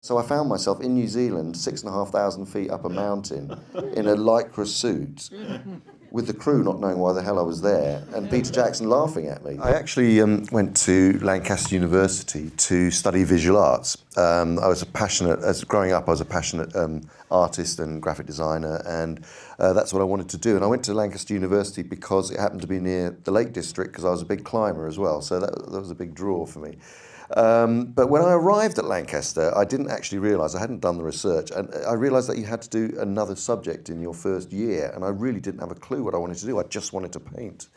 So I found myself in New Zealand, 6,500 feet up a mountain, in a lycra suit, with the crew not knowing why the hell I was there, and Peter Jackson laughing at me. I actually went to Lancaster University to study visual arts. Growing up, I was a passionate artist and graphic designer, and that's what I wanted to do. And I went to Lancaster University because it happened to be near the Lake District, because I was a big climber as well, so that was a big draw for me. But when I arrived at Lancaster, I didn't actually realise, I hadn't done the research, and I realised that you had to do another subject in your first year, and I really didn't have a clue what I wanted to do. I just wanted to paint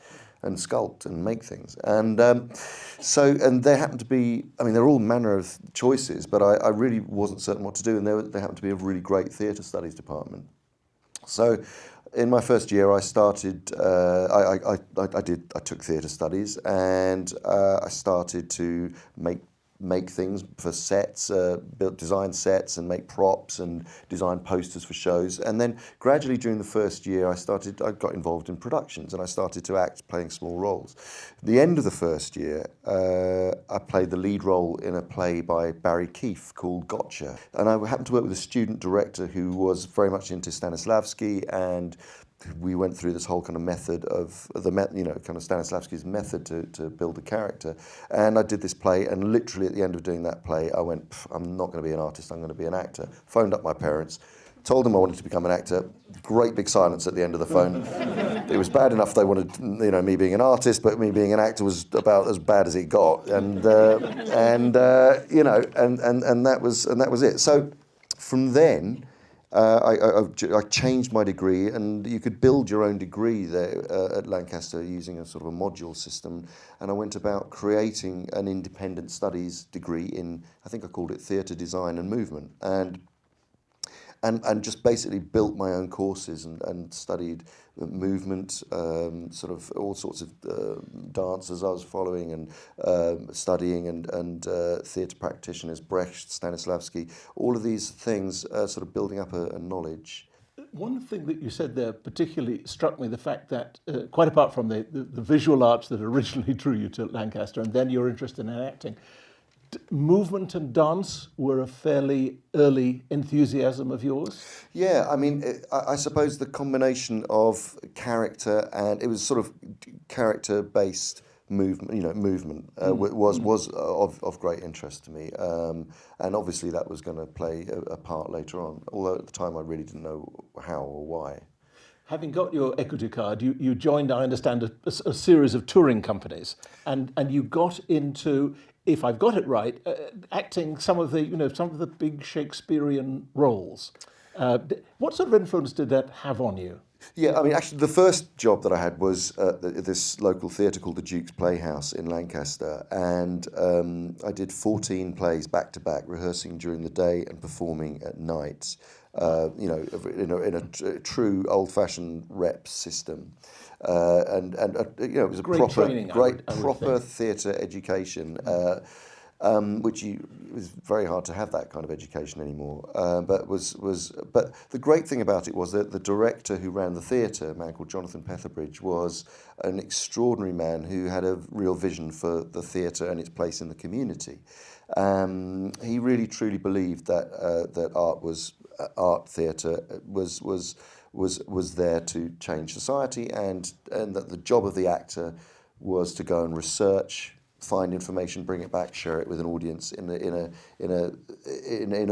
and sculpt and make things. And and there happened to be, there were all manner of choices, but I really wasn't certain what to do, and there happened to be a really great theatre studies department. So in my first year, I started. I took theatre studies, and I started to make things for sets, design sets, and make props, and design posters for shows. And then gradually during the first year, I got involved in productions, and I started to act, playing small roles. At the end of the first year, I played the lead role in a play by Barry Keefe called Gotcha. And I happened to work with a student director who was very much into Stanislavski, and we went through this whole kind of method of kind of Stanislavski's method to build a character. And I did this play, and literally at the end of doing that play, I went, I'm not going to be an artist, I'm going to be an actor. Phoned up my parents, told them I wanted to become an actor. Great big silence at the end of the phone. It was bad enough they wanted, me being an artist, but me being an actor was about as bad as it got. And that was it. So from then, I changed my degree, and you could build your own degree there at Lancaster using a sort of a module system. And I went about creating an independent studies degree in, I think I called it theatre design and movement, and just basically built my own courses and studied movement, sort of all sorts of dancers I was following and studying, and theatre practitioners, Brecht, Stanislavski, all of these things, sort of building up a knowledge. One thing that you said there particularly struck me, the fact that, quite apart from the visual arts that originally drew you to Lancaster, and then your interest in acting, movement and dance were a fairly early enthusiasm of yours? Yeah, I suppose the combination of character, and it was sort of character-based movement was of great interest to me, and obviously that was going to play a part later on, although at the time I really didn't know how or why. Having got your equity card, you joined, I understand, a series of touring companies, and you got into, if I've got it right, acting some of the big Shakespearean roles. What sort of influence did that have on you? Yeah, actually the first job that I had was at this local theatre called the Duke's Playhouse in Lancaster, and I did 14 plays back to back, rehearsing during the day and performing at night. In a true old-fashioned rep system, it was a proper theatre education, which it was very hard to have that kind of education anymore. But the great thing about it was that the director who ran the theatre, a man called Jonathan Petherbridge, was an extraordinary man who had a real vision for the theatre and its place in the community. He really truly believed that art theatre was there to change society, and that the job of the actor was to go and research, find information, bring it back, share it with an audience in a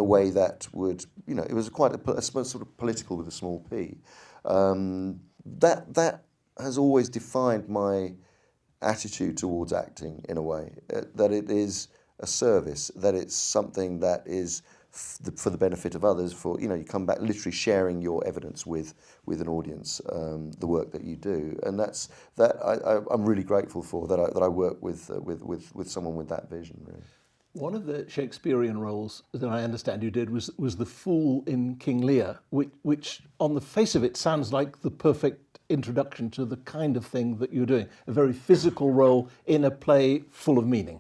way that would, it was quite a sort of political with a small p. That has always defined my attitude towards acting in a way, that it is a service, that it's something that is for the benefit of others, you come back literally sharing your evidence with an audience, the work that you do, and I'm really grateful for that I work with someone with that vision, really. One of the Shakespearean roles that I understand you did was the fool in King Lear, which on the face of it sounds like the perfect introduction to the kind of thing that you're doing, a very physical role in a play full of meaning.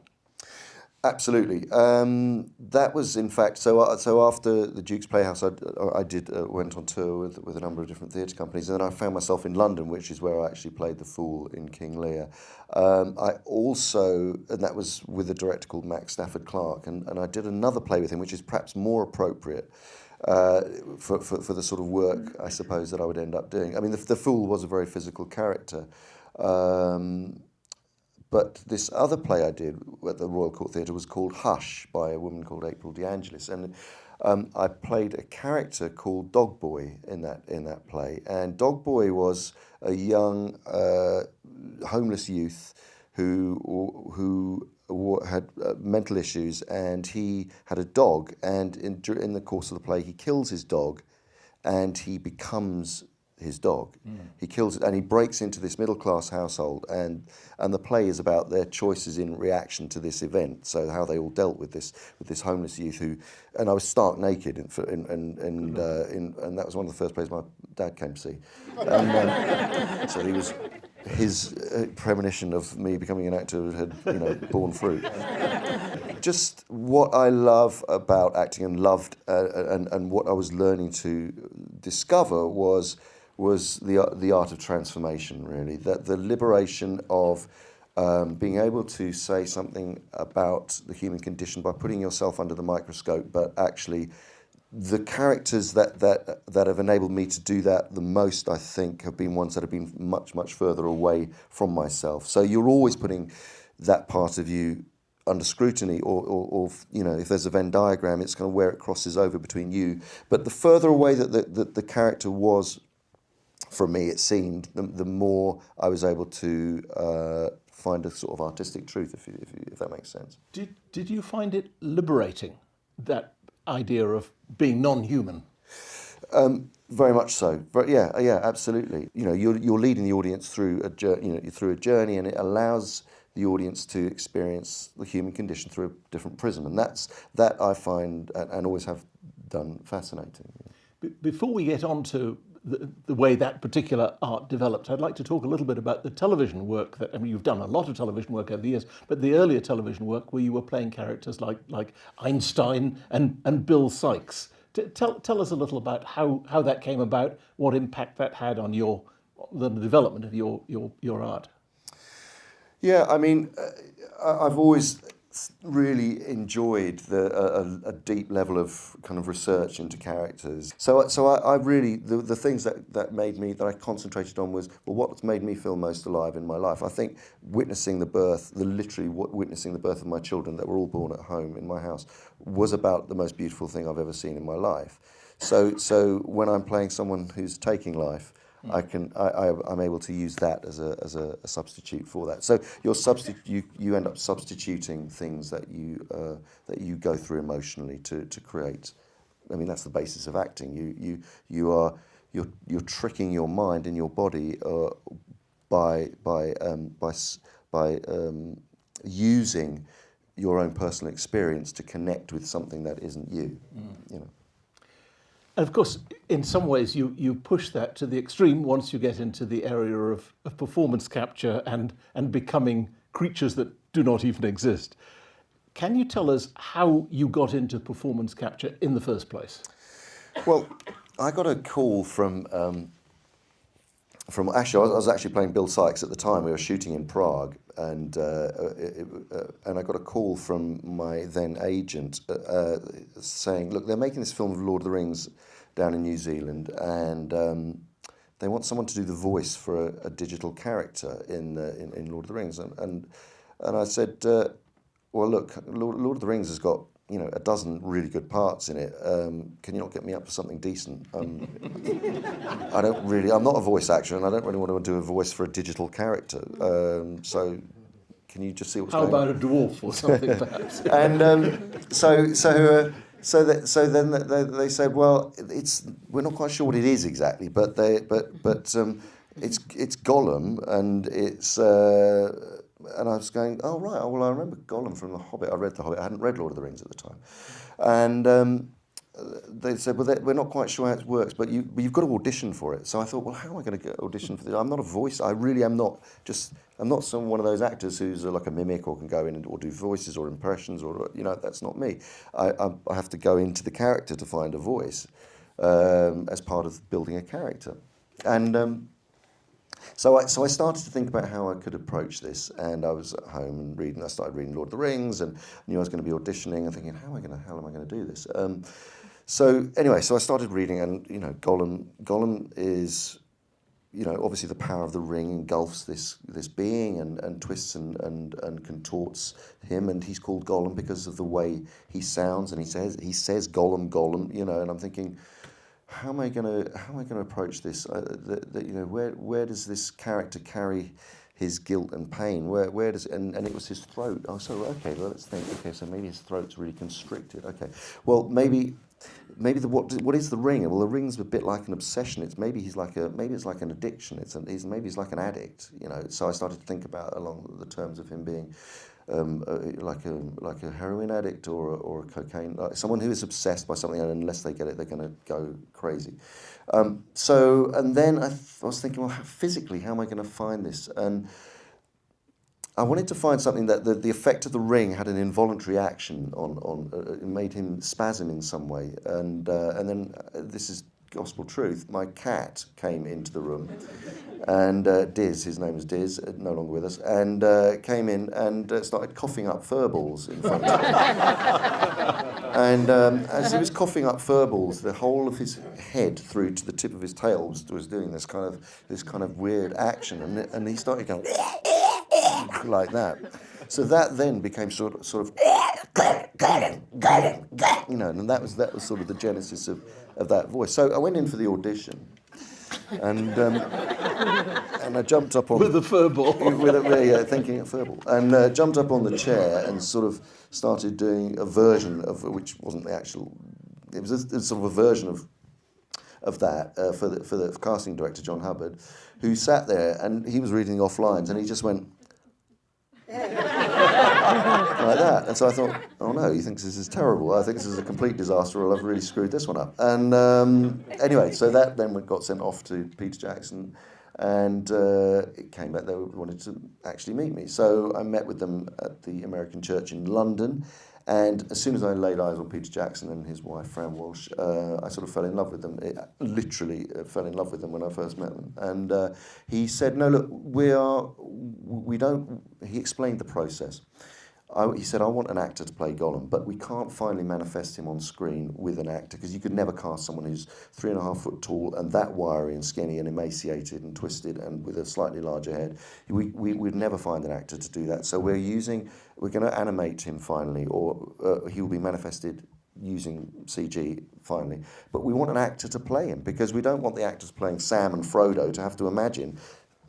Absolutely. That was, in fact, so after the Duke's Playhouse, went on tour with a number of different theatre companies, and then I found myself in London, which is where I actually played the Fool in King Lear. I also, and that was with a director called Max Stafford Clark, and I did another play with him, which is perhaps more appropriate for the sort of work, I suppose, that I would end up doing. I mean, the Fool was a very physical character. But this other play I did at the Royal Court Theatre was called Hush by a woman called April De Angelis, and I played a character called Dog Boy in that play. And Dog Boy was a young homeless youth who had mental issues, and he had a dog. And in the course of the play, he kills his dog, and he becomes his dog. He kills it, and he breaks into this middle-class household, and the play is about their choices in reaction to this event. So how they all dealt with this homeless youth who, and I was stark naked, and that was one of the first plays my dad came to see. And, so his premonition of me becoming an actor had borne fruit. Just what I love about acting and loved and what I was learning to discover was the art of transformation, really. That the liberation of being able to say something about the human condition by putting yourself under the microscope, but actually the characters that have enabled me to do that the most, I think, have been ones that have been much, much further away from myself. So you're always putting that part of you under scrutiny, or if there's a Venn diagram, it's kind of where it crosses over between you. But the further away that the character was from me, it seemed, the more I was able to find a sort of artistic truth, if that makes sense. Did you find it liberating, that idea of being non-human? Very much so. But yeah, absolutely. You're leading the audience through a journey, and it allows the audience to experience the human condition through a different prism, and that I find and always have done fascinating. Before we get on to the way that particular art developed, I'd like to talk a little bit about the television work you've done a lot of television work over the years, but the earlier television work where you were playing characters like Einstein and Bill Sikes. Tell us a little about how that came about, what impact that had on the development of your art. Yeah, I mean, I've always really enjoyed a deep level of kind of research into characters. So I really, the things that made me, that I concentrated on was, well, what's made me feel most alive in my life? I think witnessing the birth of my children that were all born at home in my house was about the most beautiful thing I've ever seen in my life. So when I'm playing someone who's taking life, I'm able to use that as a substitute for that. So you end up substituting things that you go through emotionally to create. I mean, that's the basis of acting. You're tricking your mind and your body by using your own personal experience to connect with something that isn't you. And of course, in some ways, you push that to the extreme once you get into the area of performance capture and becoming creatures that do not even exist. Can you tell us how you got into performance capture in the first place? Well, I got a call from actually, I was actually playing Bill Sikes at the time. We were shooting in Prague, and I got a call from my then agent saying, "Look, they're making this film of Lord of the Rings down in New Zealand, and they want someone to do the voice for a digital character in Lord of the Rings." And I said, "Well, look, Lord of the Rings has got a dozen really good parts in it. Can you not get me up for something decent? I'm not a voice actor, and I don't really want to do a voice for a digital character. So can you just see what's going on?" How about a dwarf or something, perhaps? And so then they said, "Well, we're not quite sure what it is exactly, but it's Gollum, and it's." And I was going, "Oh, right, well, I remember Gollum from The Hobbit. I read The Hobbit. I hadn't read Lord of the Rings at the time." they said, well, we're not quite sure how it works, but you've got to audition for it. So I thought, well, how am I going to audition for this? I'm not a voice. I really am not I'm not one of those actors who's like a mimic or can go in or do voices or impressions or, that's not me. I have to go into the character to find a voice as part of building a character. And so I started to think about how I could approach this, and I was at home and reading. I started reading Lord of the Rings, and knew I was going to be auditioning, and thinking, how am I going to do this? So I started reading, and Gollum is, obviously the power of the ring engulfs this being and twists and contorts him, and he's called Gollum because of the way he sounds, and he says Gollum, and I'm thinking, how am I going to approach this? Where does this character carry his guilt and pain? Where does and it was his throat. Oh, so okay, well, let's think. Okay, so maybe his throat's really constricted. Okay, well maybe what is the ring? Well, the ring's a bit like an obsession. Maybe it's like an addiction. Maybe he's like an addict. So I started to think about along the terms of him being like a heroin addict or a cocaine, like someone who is obsessed by something, and unless they get it, they're going to go crazy. And then I was thinking, well, physically, how am I going to find this? And I wanted to find something that the effect of the ring had an involuntary action on it made him spasm in some way. And then this is gospel truth. My cat came into the room, and Diz, his name is Diz, no longer with us, and came in and started coughing up furballs in front of me. And as he was coughing up furballs, the whole of his head through to the tip of his tail was doing this kind of weird action, and he started going like that. So that then became sort of and that was sort of the genesis of that voice. So I went in for the audition, and I jumped up on with a furball, thinking a furball, and jumped up on the chair and sort of started doing a version of which wasn't the actual. It was sort of a version of that for the casting director John Hubbard, who sat there and he was reading off lines and he just went. Like that, and so I thought, oh no, he thinks this is terrible. I think this is a complete disaster, or I've really screwed this one up. And anyway, so that then got sent off to Peter Jackson, and it came back. They wanted to actually meet me, so I met with them at the American Church in London. And as soon as I laid eyes on Peter Jackson and his wife Fran Walsh, I sort of fell in love with them. Literally fell in love with them when I first met them. And he said, "No, look, we don't." He explained the process. He said, I want an actor to play Gollum, but we can't finally manifest him on screen with an actor, because you could never cast someone who's 3.5 foot tall and that wiry and skinny and emaciated and twisted and with a slightly larger head. We'd never find an actor to do that. So we're going to animate him finally, or he will be manifested using CG finally. But we want an actor to play him, because we don't want the actors playing Sam and Frodo to have to imagine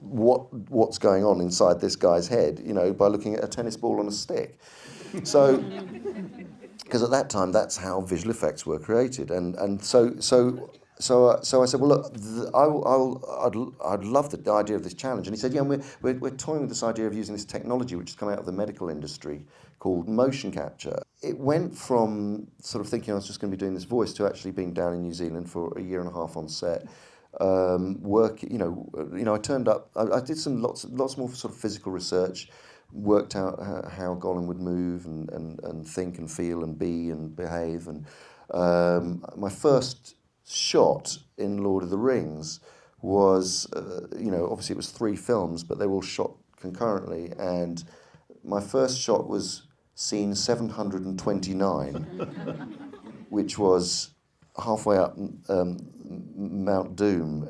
what's going on inside this guy's head, by looking at a tennis ball on a stick. So, because at that time that's how visual effects were created, and so I said, well, look, I'd love the idea of this challenge, and he said, yeah, we're toying with this idea of using this technology which has come out of the medical industry called motion capture. It went from sort of thinking I was just going to be doing this voice to actually being down in New Zealand for 1.5 years on set. I turned up. I did lots more sort of physical research, worked out how Gollum would move and think and feel and be and behave. And my first shot in Lord of the Rings was, obviously it was 3 films, but they were all shot concurrently. And my first shot was scene 729, which was halfway up Mount Doom,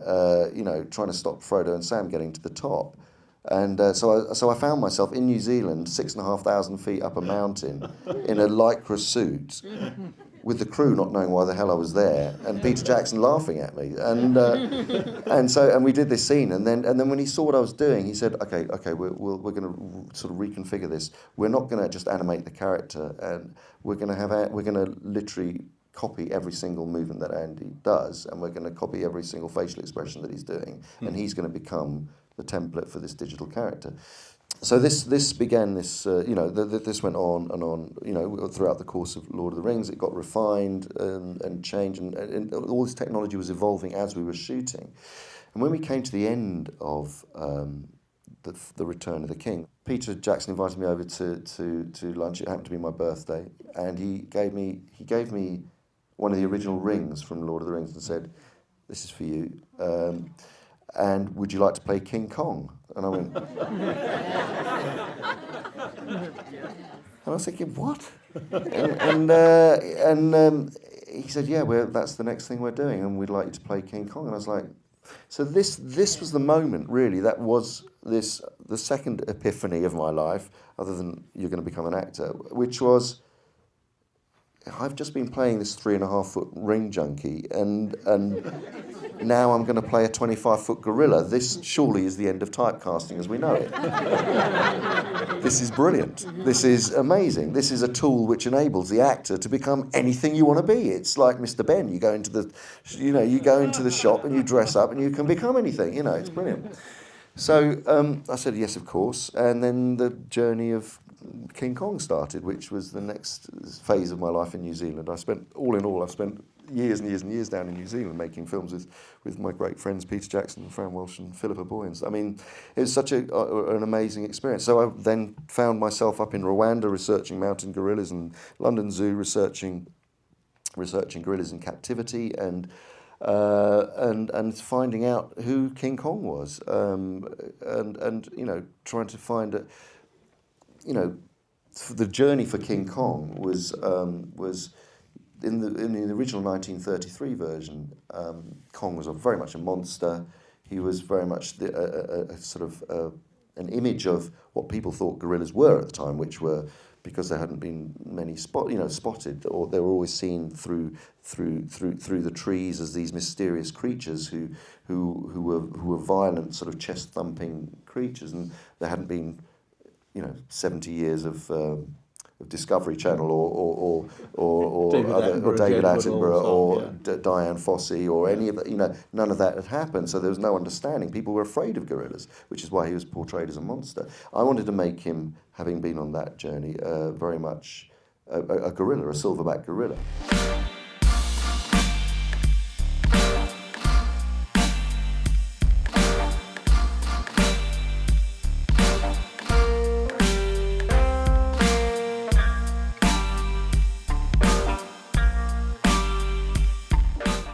trying to stop Frodo and Sam getting to the top. And so I found myself in New Zealand, 6,500 feet up a mountain, in a lycra suit, with the crew not knowing why the hell I was there, and Peter Jackson laughing at me. And we did this scene, and then when he saw what I was doing, he said, okay, we're going to sort of reconfigure this. We're not going to just animate the character, and we're going to literally copy every single movement that Andy does, and we're going to copy every single facial expression that he's doing, and he's going to become the template for this digital character. So this began this, this went on and on, throughout the course of Lord of the Rings. It got refined and changed, and all this technology was evolving as we were shooting. And when we came to the end of the Return of the King, Peter Jackson invited me over to lunch. It happened to be my birthday, and he gave me one of the original rings from Lord of the Rings and said, "This is for you. And would you like to play King Kong?" And I went, and I was thinking, what? And he said, "Yeah, that's the next thing we're doing, and we'd like you to play King Kong." And I was like, so this was the moment, really. That was the second epiphany of my life, other than you're going to become an actor, which was, I've just been playing this 3.5-foot ring junkie, and now I'm going to play a 25-foot gorilla. This surely is the end of typecasting as we know it. This is brilliant. This is amazing. This is a tool which enables the actor to become anything you want to be. It's like Mr. Ben. You go into the shop and you dress up and you can become anything. It's brilliant. So I said yes, of course, and then the journey of King Kong started, which was the next phase of my life in New Zealand. I've spent years and years and years down in New Zealand making films with my great friends Peter Jackson, Fran Walsh and Philippa Boyens. I mean, it was such an amazing experience. So I then found myself up in Rwanda researching mountain gorillas, and London Zoo researching gorillas in captivity, and finding out who King Kong was, and trying to find the journey for King Kong was in the original 1933 version. Kong was very much a monster. He was very much a sort of an image of what people thought gorillas were at the time, which were, because there hadn't been many spotted, or they were always seen through the trees as these mysterious creatures who were violent, sort of chest thumping creatures, and there hadn't been 70 years of Discovery Channel or David Attenborough or Diane Fossey or any of that. None of that had happened, so there was no understanding. People were afraid of gorillas, which is why he was portrayed as a monster. I wanted to make him, having been on that journey, very much a gorilla, a silverback gorilla.